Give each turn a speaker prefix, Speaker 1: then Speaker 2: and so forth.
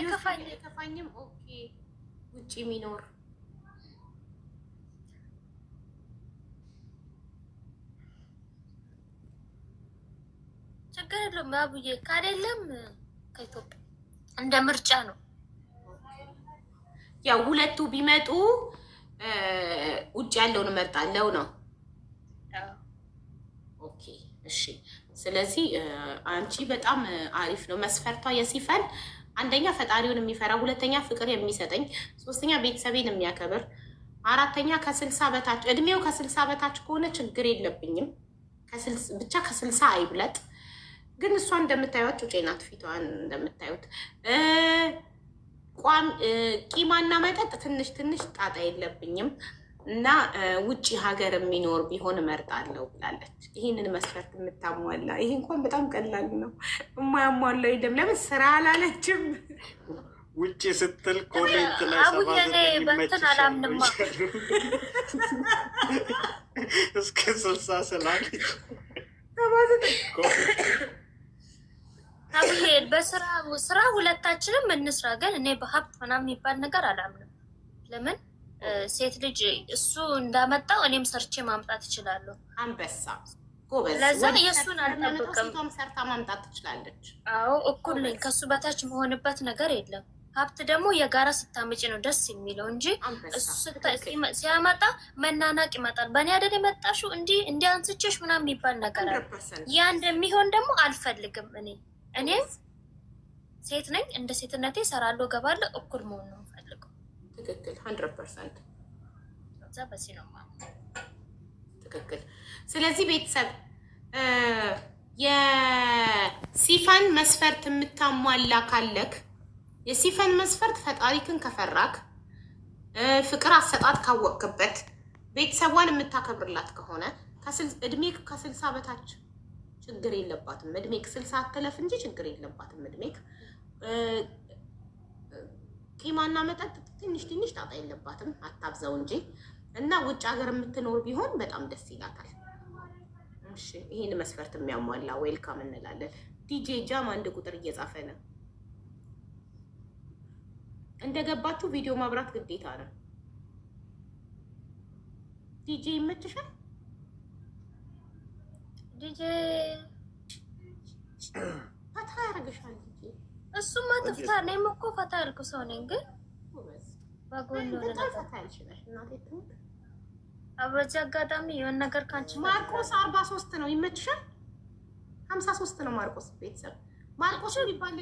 Speaker 1: አይከፋኝም። ኦኬ ውጪ የሚኖር
Speaker 2: ችግር የለውም። አቡዬ ካሌለም ከኢትዮጵያ እንደ ምርጫ ነው።
Speaker 1: ያው ሁለቱ ቢመጡ ውጭ ያለውን እመርጣለሁ ነው። ኦኬ እሺ። ስለዚህ አንቺ በጣም አሪፍ ነው መስፈርቷ የሲፈን አንደኛ ፈጣሪውን የሚፈራ፣ ሁለተኛ ፍቅር የሚሰጠኝ፣ ሶስተኛ ቤተሰቤን የሚያከብር፣ አራተኛ ከ60 በታች እድሜው ከ60 በታች ከሆነ ችግር የለብኝም። ብቻ ከ60 አይብለጥ። ግን እሷ እንደምታዩት ጩጬ ናት። ፊቷን እንደምታዩት ቂማና መጠጥ ትንሽ ትንሽ ጣጣ የለብኝም እና ውጭ ሀገር የሚኖር ቢሆን እመርጣለሁ ብላለች። ይህንን መስፈርት የምታሟላ ይሄ እንኳን በጣም ቀላል ነው። የማያሟላ የለም። ለምን ስራ አላለችም?
Speaker 3: ውጭ ስትል ኮሜንት ላይ
Speaker 2: በእንትን አላምንማ
Speaker 3: እስከ 60 ስላለች
Speaker 2: አቡዬ በስራ ሁለታችንም እንስራ። ግን እኔ በሀብት ምናምን የሚባል ነገር አላምንም። ለምን ሴት ልጅ እሱ እንዳመጣው እኔም ሰርቼ ማምጣት እችላለሁ።
Speaker 1: አንበሳ ጎበዝ።
Speaker 2: ለዛ የእሱን አልጠብቅም።
Speaker 1: ሰርታ ማምጣት ትችላለች።
Speaker 2: አዎ እኩል ነኝ። ከሱ በታች መሆንበት ነገር የለም። ሀብት ደግሞ የጋራ ስታመጪ ነው ደስ የሚለው እንጂ እሱ ሲያመጣ መናናቅ ይመጣል። በእኔ አይደል የመጣሽው እንዲህ አንስቼሽ ምናምን የሚባል ነገር አለ። ያ እንደሚሆን ደግሞ አልፈልግም። እኔም ሴት ነኝ። እንደ ሴትነቴ እሰራለሁ፣ እገባለሁ። እኩል መሆን ነው የምፈልገው።
Speaker 1: ትክክል 100%።
Speaker 2: እዛ በዚህ ነው
Speaker 1: ትክክል። ስለዚህ ቤተሰብ የሲፈን መስፈርት የምታሟላ ካለክ የሲፈን መስፈርት ፈጣሪክን ከፈራክ፣ ፍቅር አሰጣጥ ካወቅክበት፣ ቤተሰቧን የምታከብርላት ከሆነ እድሜ ከ60 በታች ችግር የለባትም። እድሜ ከ60 አትለፍ እንጂ ችግር የለባትም። እድሜ ቂማና መጠጥ ትንሽ ትንሽ ጣጣ የለባትም። አታብዛው እንጂ እና ውጭ ሀገር የምትኖር ቢሆን በጣም ደስ ይላታል። እሺ ይሄን መስፈርት የሚያሟላ ዌልካም እንላለን። ዲጄ ጃም 1 ቁጥር እየጻፈ ነው። እንደገባችሁ ቪዲዮ ማብራት ግዴታ ነው። ዲጄ ይመችሻል?
Speaker 2: ዲጄ
Speaker 1: ፈታ ያደርግሻል። ዲጄ
Speaker 2: እሱማ ትፍታ። እኔም እኮ ፈታ ያልኩ ሰው ነኝ። ግን በጎን ነው
Speaker 1: ፈታ ያልሽነሽ እናቴ ትሙት።
Speaker 2: በዚህ አጋጣሚ የሆነ ነገር ካንቺ
Speaker 1: ማርቆስ 43 ነው። ይመችሻል? 53 ነው ማርቆስ። ቤተሰብ ማርቆስ የሚባል